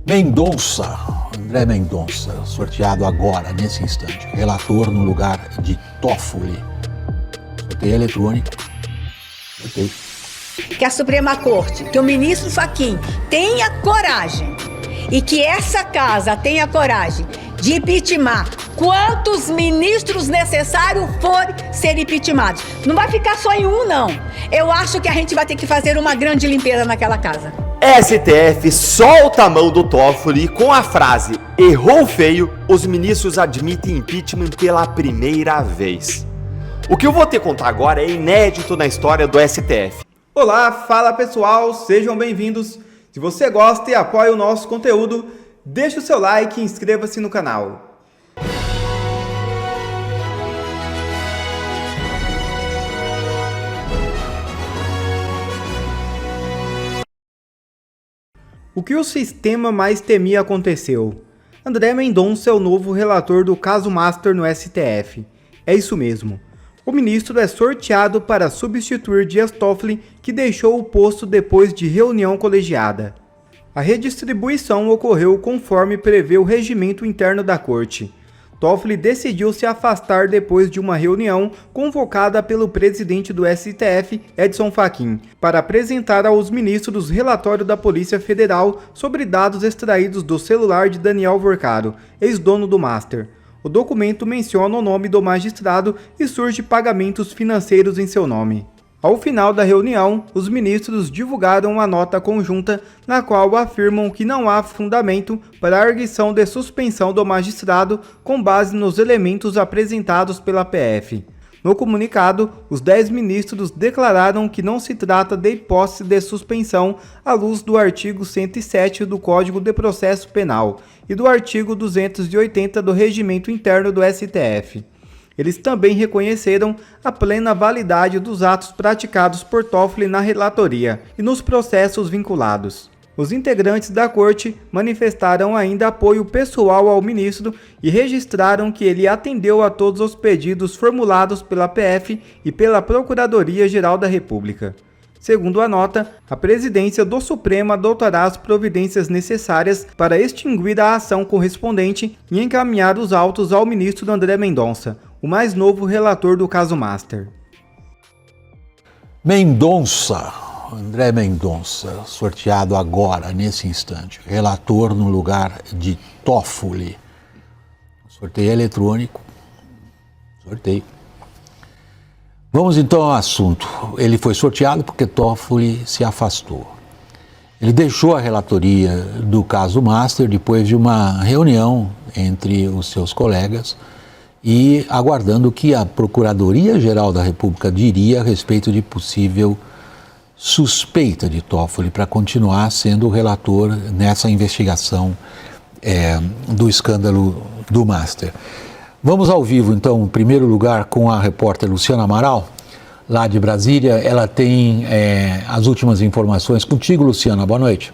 Mendonça, André Mendonça, sorteado agora, nesse instante, relator no lugar de Toffoli. Sorteio eletrônico. Sorteio. Que a Suprema Corte, que o ministro Fachin tenha coragem e que essa casa tenha coragem de impeachmentar quantos ministros necessários forem ser impeachmentados. Não vai ficar só em um, não. Eu acho que a gente vai ter que fazer uma grande limpeza naquela casa. STF solta a mão do Toffoli e com a frase "errou feio", os ministros admitem impeachment pela primeira vez. O que eu vou te contar agora é inédito na história do STF. Olá, fala pessoal, sejam bem-vindos. Se você gosta e apoia o nosso conteúdo, deixe o seu like e inscreva-se no canal. O que o sistema mais temia aconteceu. André Mendonça é o novo relator do caso Master no STF. É isso mesmo. O ministro é sorteado para substituir Dias Toffoli, que deixou o posto depois de reunião colegiada. A redistribuição ocorreu conforme prevê o regimento interno da corte. Toffoli decidiu se afastar depois de uma reunião convocada pelo presidente do STF, Edson Fachin, para apresentar aos ministros relatório da Polícia Federal sobre dados extraídos do celular de Daniel Vorcaro, ex-dono do Master. O documento menciona o nome do magistrado e surge pagamentos financeiros em seu nome. Ao final da reunião, os ministros divulgaram uma nota conjunta na qual afirmam que não há fundamento para a arguição de suspensão do magistrado com base nos elementos apresentados pela PF. No comunicado, os 10 ministros declararam que não se trata de hipótese de suspensão à luz do artigo 107 do Código de Processo Penal e do artigo 280 do Regimento Interno do STF. Eles também reconheceram a plena validade dos atos praticados por Toffoli na relatoria e nos processos vinculados. Os integrantes da corte manifestaram ainda apoio pessoal ao ministro e registraram que ele atendeu a todos os pedidos formulados pela PF e pela Procuradoria-Geral da República. Segundo a nota, a presidência do Supremo adotará as providências necessárias para extinguir a ação correspondente e encaminhar os autos ao ministro André Mendonça, o mais novo relator do caso Master. Mendonça, André Mendonça, sorteado agora, nesse instante, relator no lugar de Toffoli. Sorteio eletrônico. Sorteio. Vamos então ao assunto. Ele foi sorteado porque Toffoli se afastou. Ele deixou a relatoria do caso Master depois de uma reunião entre os seus colegas e aguardando o que a Procuradoria-Geral da República diria a respeito de possível suspeita de Toffoli para continuar sendo o relator nessa investigação do escândalo do Master. Vamos ao vivo, então, em primeiro lugar, com a repórter Luciana Amaral, lá de Brasília. Ela tem as últimas informações. Contigo, Luciana, boa noite.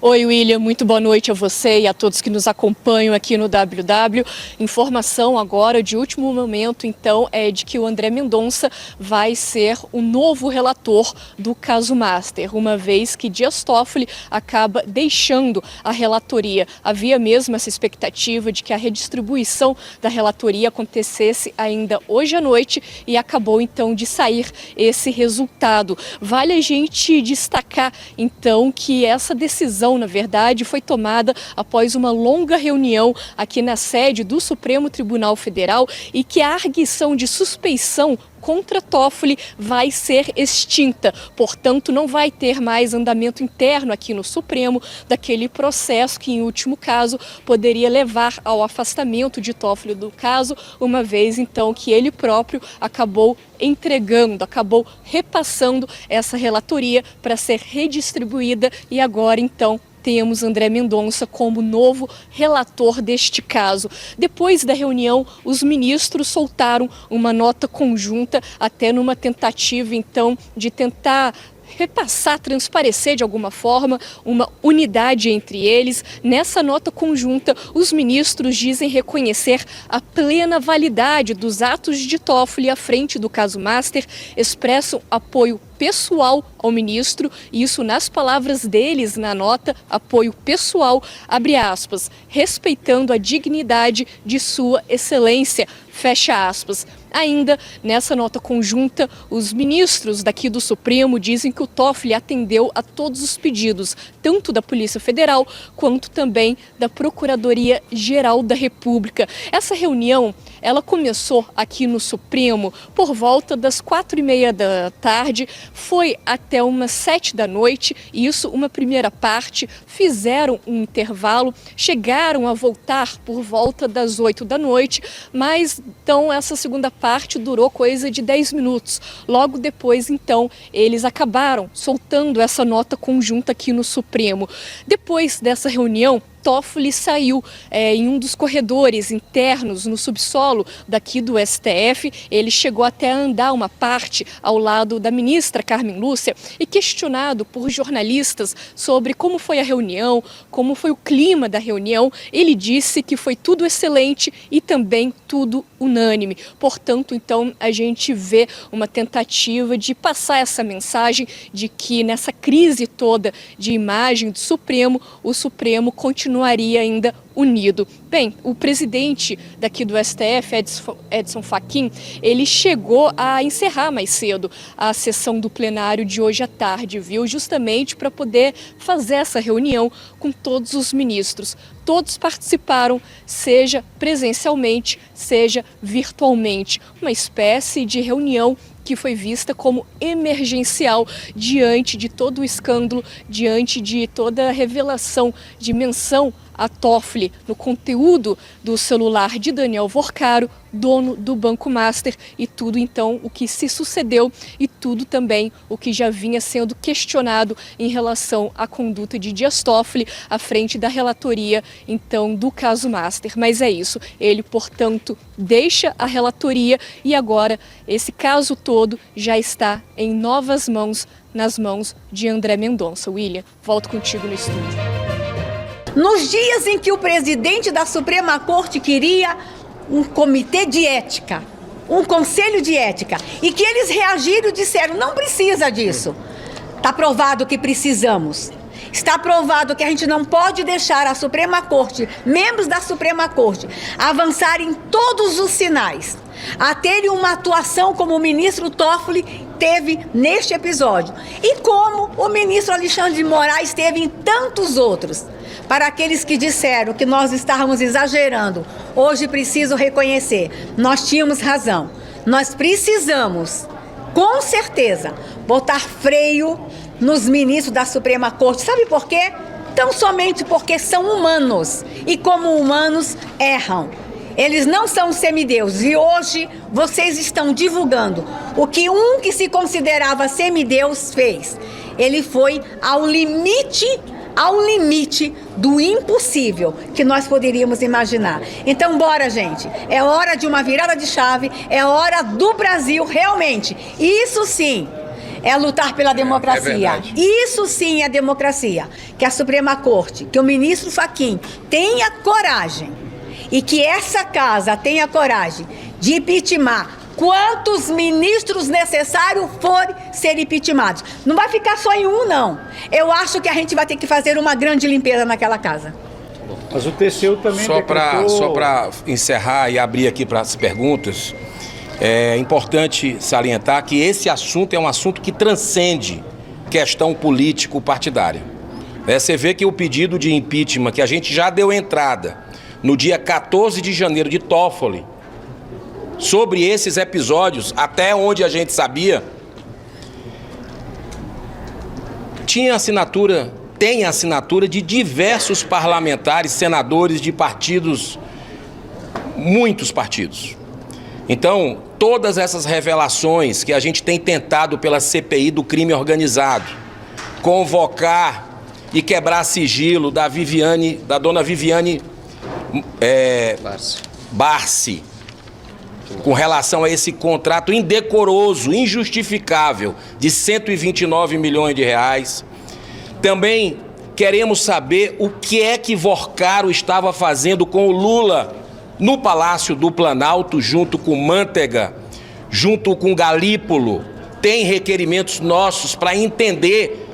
Oi, William, muito boa noite a você e a todos que nos acompanham aqui no WW. Informação agora de último momento, então, é de que o André Mendonça vai ser o novo relator do caso Master, uma vez que Dias Toffoli acaba deixando a relatoria. Havia mesmo essa expectativa de que a redistribuição da relatoria acontecesse ainda hoje à noite e acabou, então, de sair esse resultado. Vale a gente destacar, então, que essa decisão, na verdade, foi tomada após uma longa reunião aqui na sede do Supremo Tribunal Federal e que a arguição de suspeição contra Toffoli vai ser extinta. Portanto, não vai ter mais andamento interno aqui no Supremo daquele processo que, em último caso, poderia levar ao afastamento de Toffoli do caso, uma vez, então, que ele próprio acabou entregando, acabou repassando essa relatoria para ser redistribuída e agora, então, temos André Mendonça como novo relator deste caso. Depois da reunião, os ministros soltaram uma nota conjunta, até numa tentativa, então, de tentar repassar, transparecer de alguma forma uma unidade entre eles. Nessa nota conjunta, os ministros dizem reconhecer a plena validade dos atos de Toffoli à frente do caso Master, expressam apoio pessoal ao ministro, isso nas palavras deles na nota, apoio pessoal, abre aspas, respeitando a dignidade de sua excelência, fecha aspas. Ainda nessa nota conjunta, os ministros daqui do Supremo dizem que o Toffoli atendeu a todos os pedidos, tanto da Polícia Federal quanto também da Procuradoria-Geral da República. Essa reunião, ela começou aqui no Supremo por volta das 4h30 da tarde, foi até umas 7 da noite, isso uma primeira parte, fizeram um intervalo, chegaram a voltar por volta das 8 da noite, mas então essa segunda parte durou coisa de 10 minutos. Logo depois, então, eles acabaram soltando essa nota conjunta aqui no Supremo. Depois dessa reunião, Toffoli saiu em um dos corredores internos no subsolo daqui do STF. Ele chegou até a andar uma parte ao lado da ministra Carmen Lúcia e questionado por jornalistas sobre como foi a reunião, como foi o clima da reunião, ele disse que foi tudo excelente e também tudo unânime. Portanto, então, a gente vê uma tentativa de passar essa mensagem de que nessa crise toda de imagem do Supremo, o Supremo continuaria ainda unido. Bem, o presidente daqui do STF, Edson Fachin, ele chegou a encerrar mais cedo a sessão do plenário de hoje à tarde, viu? Justamente para poder fazer essa reunião com todos os ministros. Todos participaram, seja presencialmente, seja virtualmente. Uma espécie de reunião que foi vista como emergencial diante de todo o escândalo, diante de toda a revelação de menção a Toffoli no conteúdo do celular de Daniel Vorcaro, dono do Banco Master, e tudo então o que se sucedeu e tudo também o que já vinha sendo questionado em relação à conduta de Dias Toffoli à frente da relatoria então do caso Master. Mas é isso, ele portanto deixa a relatoria e agora esse caso todo já está em novas mãos, nas mãos de André Mendonça. William, volto contigo no estúdio. Nos dias em que o presidente da Suprema Corte queria um comitê de ética, um conselho de ética, e que eles reagiram e disseram, não precisa disso. Está provado que precisamos. Está provado que a gente não pode deixar a Suprema Corte, membros da Suprema Corte, avançar em todos os sinais, a terem uma atuação como o ministro Toffoli teve neste episódio e como o ministro Alexandre de Moraes teve em tantos outros. Para aqueles que disseram que nós estávamos exagerando, hoje preciso reconhecer, nós tínhamos razão. Nós precisamos, com certeza, botar freio nos ministros da Suprema Corte. Sabe por quê? Tão somente porque são humanos e como humanos erram. Eles não são semideuses e hoje vocês estão divulgando o que um que se considerava semideus fez. Ele foi ao limite do impossível que nós poderíamos imaginar. Então, bora, gente. É hora de uma virada de chave, é hora do Brasil realmente. Isso sim é lutar pela democracia. Isso sim é democracia. Que a Suprema Corte, que o ministro Fachin tenha coragem e que essa casa tenha coragem de impeachmentar quantos ministros necessários forem ser impeachmentados. Não vai ficar só em um, não. Eu acho que a gente vai ter que fazer uma grande limpeza naquela casa. Mas o TCU também Só para encerrar e abrir aqui para as perguntas, é importante salientar que esse assunto é um assunto que transcende questão político-partidária. Você vê que o pedido de impeachment que a gente já deu entrada no dia 14 de janeiro de Toffoli, sobre esses episódios, até onde a gente sabia, tem assinatura de diversos parlamentares, senadores de partidos, muitos partidos. Então, todas essas revelações que a gente tem tentado pela CPI do crime organizado, convocar e quebrar sigilo da dona Viviane Barsi, com relação a esse contrato indecoroso, injustificável, de 129 milhões de reais. Também queremos saber o que é que Vorcaro estava fazendo com o Lula no Palácio do Planalto, junto com Mantega, junto com Galípolo, tem requerimentos nossos para entender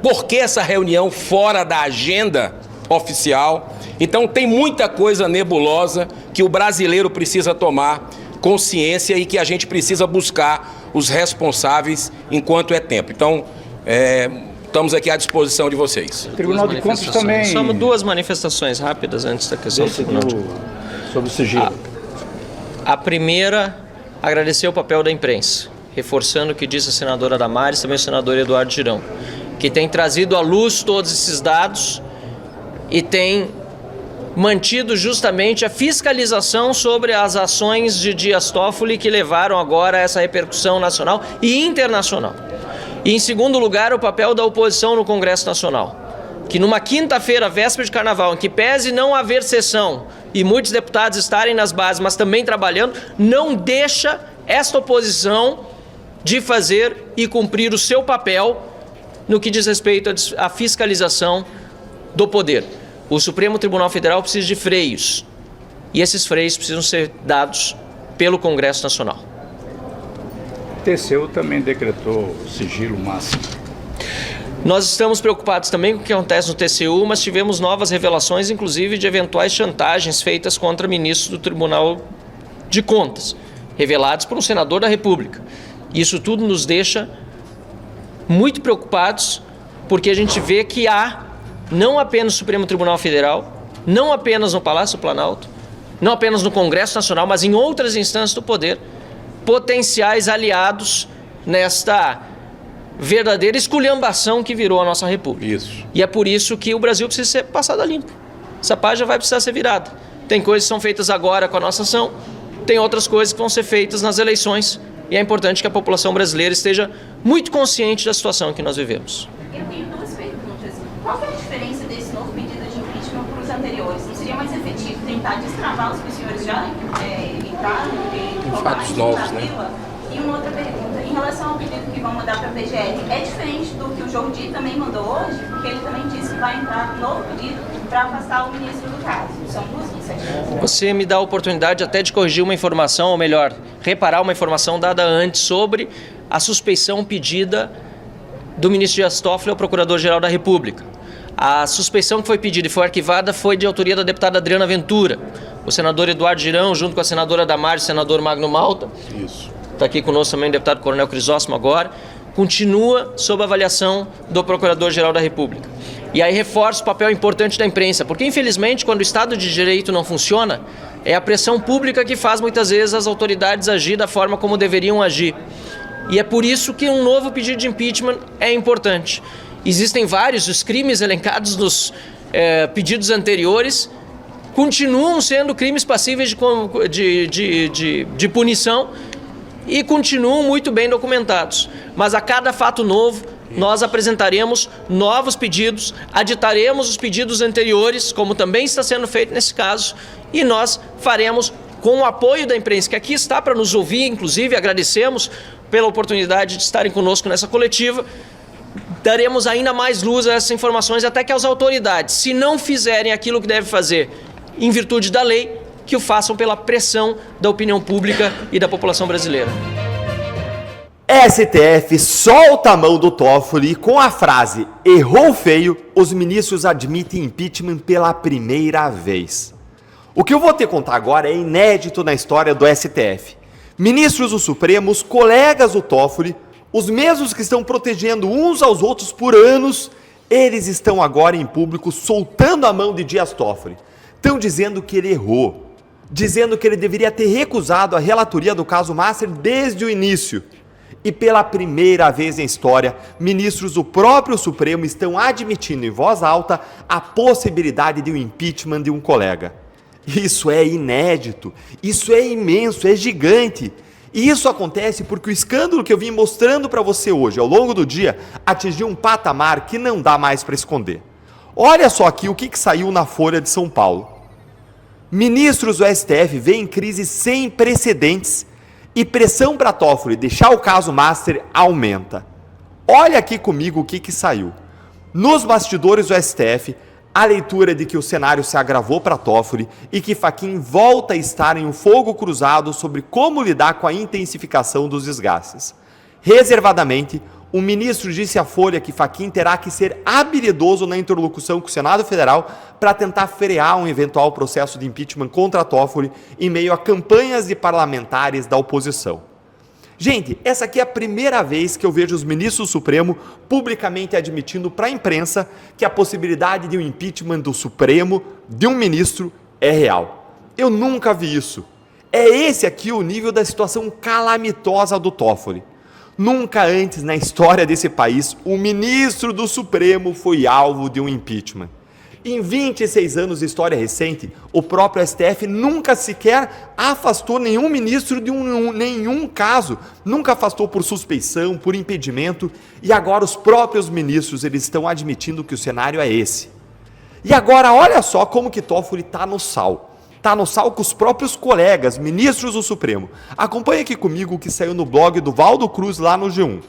por que essa reunião fora da agenda oficial. Então tem muita coisa nebulosa que o brasileiro precisa tomar consciência e que a gente precisa buscar os responsáveis enquanto é tempo. Então, estamos aqui à disposição de vocês. O Tribunal de Contas também... Só duas manifestações rápidas antes da questão do Tribunal de Contas. Sobre o sigilo. A primeira, agradecer o papel da imprensa, reforçando o que disse a senadora Damares, também o senador Eduardo Girão, que tem trazido à luz todos esses dados e tem mantido justamente a fiscalização sobre as ações de Dias Toffoli que levaram agora a essa repercussão nacional e internacional. E, em segundo lugar, o papel da oposição no Congresso Nacional, que numa quinta-feira, véspera de Carnaval, em que pese não haver sessão e muitos deputados estarem nas bases, mas também trabalhando, não deixa esta oposição de fazer e cumprir o seu papel no que diz respeito à fiscalização do poder. O Supremo Tribunal Federal precisa de freios, e esses freios precisam ser dados pelo Congresso Nacional. O TCU também decretou sigilo máximo. Nós estamos preocupados também com o que acontece no TCU, mas tivemos novas revelações, inclusive de eventuais chantagens feitas contra ministros do Tribunal de Contas, revelados por um senador da República. Isso tudo nos deixa muito preocupados, porque a gente vê que há, não apenas no Supremo Tribunal Federal, não apenas no Palácio Planalto, não apenas no Congresso Nacional, mas em outras instâncias do poder, potenciais aliados nesta verdadeira esculhambação que virou a nossa República. Isso. E é por isso que o Brasil precisa ser passado a limpo. Essa página vai precisar ser virada. Tem coisas que são feitas agora com a nossa ação, tem outras coisas que vão ser feitas nas eleições, e é importante que a população brasileira esteja muito consciente da situação em que nós vivemos. Eu tenho duas perguntas. Qual é a diferença desse novo pedido de impeachment para os anteriores? Não seria mais efetivo tentar destravar os que os senhores já evitaram e colocar novos, né? fila? E uma outra pergunta, em relação ao pedido que vão mandar para a PGR, é diferente do que o Jordi também mandou hoje? Porque ele também disse que vai entrar um novo pedido para afastar o ministro do caso. São duas iniciativas. Você me dá a oportunidade até de corrigir uma informação, ou melhor, reparar uma informação dada antes sobre a suspeição pedida do ministro Dias Toffoli ao Procurador-Geral da República. A suspeição que foi pedida e foi arquivada foi de autoria da deputada Adriana Ventura. O senador Eduardo Girão, junto com a senadora Damares e o senador Magno Malta, está aqui conosco também o deputado Coronel Crisóstomo agora, continua sob avaliação do Procurador-Geral da República. E aí reforço o papel importante da imprensa, porque infelizmente quando o Estado de Direito não funciona, é a pressão pública que faz muitas vezes as autoridades agir da forma como deveriam agir. E é por isso que um novo pedido de impeachment é importante. Existem vários, os crimes elencados nos pedidos anteriores continuam sendo crimes passíveis de punição e continuam muito bem documentados. Mas a cada fato novo, nós apresentaremos novos pedidos, aditaremos os pedidos anteriores, como também está sendo feito nesse caso, e nós faremos com o apoio da imprensa, que aqui está para nos ouvir, inclusive agradecemos pela oportunidade de estarem conosco nessa coletiva, daremos ainda mais luz a essas informações até que as autoridades, se não fizerem aquilo que devem fazer em virtude da lei, que o façam pela pressão da opinião pública e da população brasileira. STF solta a mão do Toffoli e com a frase "errou feio", os ministros admitem impeachment pela primeira vez. O que eu vou te contar agora é inédito na história do STF. Ministros do Supremo, os colegas do Toffoli, os mesmos que estão protegendo uns aos outros por anos, eles estão agora em público soltando a mão de Dias Toffoli. Estão dizendo que ele errou, dizendo que ele deveria ter recusado a relatoria do caso Master desde o início. E pela primeira vez em história, ministros do próprio Supremo estão admitindo em voz alta a possibilidade de um impeachment de um colega. Isso é inédito, isso é imenso, é gigante. E isso acontece porque o escândalo que eu vim mostrando para você hoje, ao longo do dia, atingiu um patamar que não dá mais para esconder. Olha só aqui o que saiu na Folha de São Paulo. Ministros do STF veem crise sem precedentes e pressão para Toffoli deixar o caso Master aumenta. Olha aqui comigo o que saiu. Nos bastidores do STF, a leitura de que o cenário se agravou para Toffoli e que Fachin volta a estar em um fogo cruzado sobre como lidar com a intensificação dos desgastes. Reservadamente, o ministro disse à Folha que Fachin terá que ser habilidoso na interlocução com o Senado Federal para tentar frear um eventual processo de impeachment contra Toffoli em meio a campanhas de parlamentares da oposição. Gente, essa aqui é a primeira vez que eu vejo os ministros do Supremo publicamente admitindo para a imprensa que a possibilidade de um impeachment do Supremo, de um ministro, é real. Eu nunca vi isso. É esse aqui o nível da situação calamitosa do Toffoli. Nunca antes na história desse país o ministro do Supremo foi alvo de um impeachment. Em 26 anos de história recente, o próprio STF nunca sequer afastou nenhum ministro de nenhum caso, nunca afastou por suspeição, por impedimento, e agora os próprios ministros eles estão admitindo que o cenário é esse. E agora olha só como que Toffoli está no sal. Está no sal com os próprios colegas, ministros do Supremo. Acompanhe aqui comigo o que saiu no blog do Valdo Cruz lá no G1.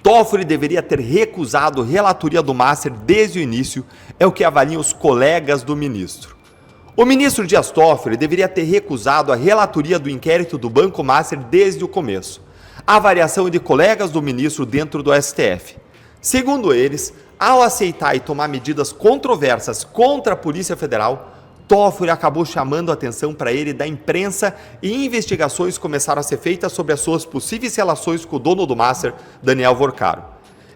Toffoli deveria ter recusado a relatoria do Master desde o início, é o que avaliam os colegas do ministro. O ministro Dias Toffoli deveria ter recusado a relatoria do inquérito do Banco Master desde o começo. A avaliação de colegas do ministro dentro do STF. Segundo eles, ao aceitar e tomar medidas controversas contra a Polícia Federal, Toffoli acabou chamando a atenção para ele da imprensa e investigações começaram a ser feitas sobre as suas possíveis relações com o dono do Master, Daniel Vorcaro.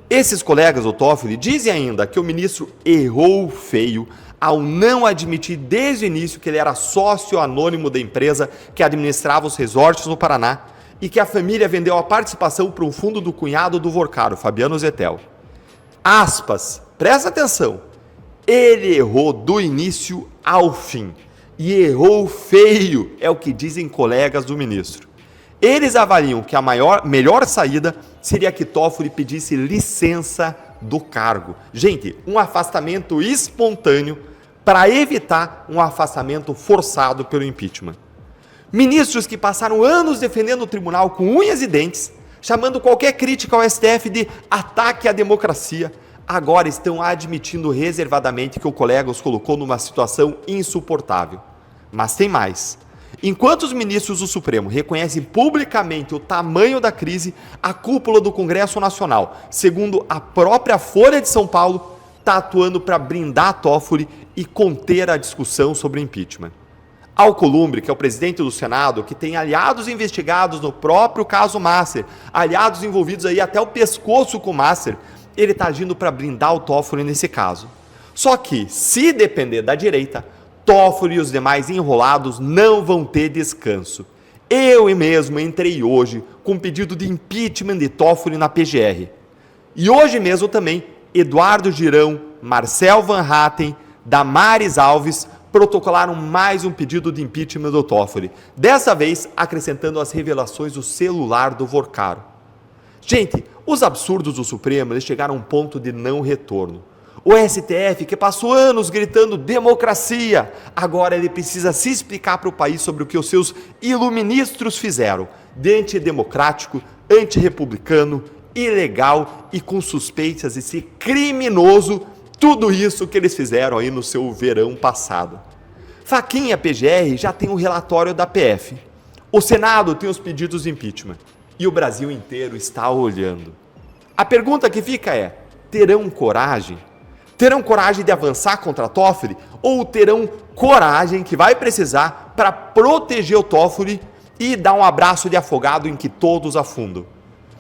Esses colegas do Toffoli dizem ainda que o ministro errou feio ao não admitir desde o início que ele era sócio anônimo da empresa que administrava os resorts no Paraná e que a família vendeu a participação para um fundo do cunhado do Vorcaro, Fabiano Zettel. Aspas, presta atenção. Ele errou do início ao fim. E errou feio, é o que dizem colegas do ministro. Eles avaliam que a melhor saída seria que Toffoli pedisse licença do cargo. Gente, um afastamento espontâneo para evitar um afastamento forçado pelo impeachment. Ministros que passaram anos defendendo o tribunal com unhas e dentes, chamando qualquer crítica ao STF de ataque à democracia, agora estão admitindo reservadamente que o colega os colocou numa situação insuportável. Mas tem mais. Enquanto os ministros do Supremo reconhecem publicamente o tamanho da crise, a cúpula do Congresso Nacional, segundo a própria Folha de São Paulo, está atuando para blindar Toffoli e conter a discussão sobre o impeachment. Alcolumbre, que é o presidente do Senado, que tem aliados investigados no próprio caso Master, aliados envolvidos aí até o pescoço com o Master, ele está agindo para blindar o Toffoli nesse caso. Só que, se depender da direita, Toffoli e os demais enrolados não vão ter descanso. Eu mesmo entrei hoje com um pedido de impeachment de Toffoli na PGR. E hoje mesmo também, Eduardo Girão, Marcel Van Hatten, Damares Alves protocolaram mais um pedido de impeachment do Toffoli. Dessa vez, acrescentando as revelações do celular do Vorcaro. Gente, os absurdos do Supremo eles chegaram a um ponto de não retorno. O STF, que passou anos gritando democracia, agora ele precisa se explicar para o país sobre o que os seus iluministros fizeram, de antidemocrático, antirrepublicano, ilegal e com suspeitas de ser criminoso, tudo isso que eles fizeram aí no seu verão passado. Fachin e a PGR já tem o relatório da PF. O Senado tem os pedidos de impeachment. E o Brasil inteiro está olhando. A pergunta que fica é, terão coragem? Terão coragem de avançar contra Toffoli? Ou terão coragem que vai precisar para proteger o Toffoli e dar um abraço de afogado em que todos afundam?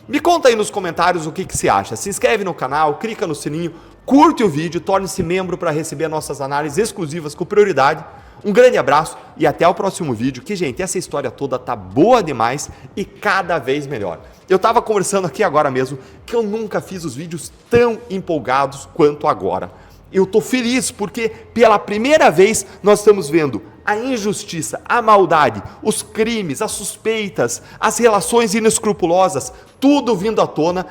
Me conta aí nos comentários o que você acha. Se inscreve no canal, clica no sininho, curte o vídeo, torne-se membro para receber nossas análises exclusivas com prioridade. Um grande abraço e até o próximo vídeo, que, gente, essa história toda tá boa demais e cada vez melhor. Eu tava conversando aqui agora mesmo que eu nunca fiz os vídeos tão empolgados quanto agora. Eu tô feliz porque pela primeira vez nós estamos vendo a injustiça, a maldade, os crimes, as suspeitas, as relações inescrupulosas, tudo vindo à tona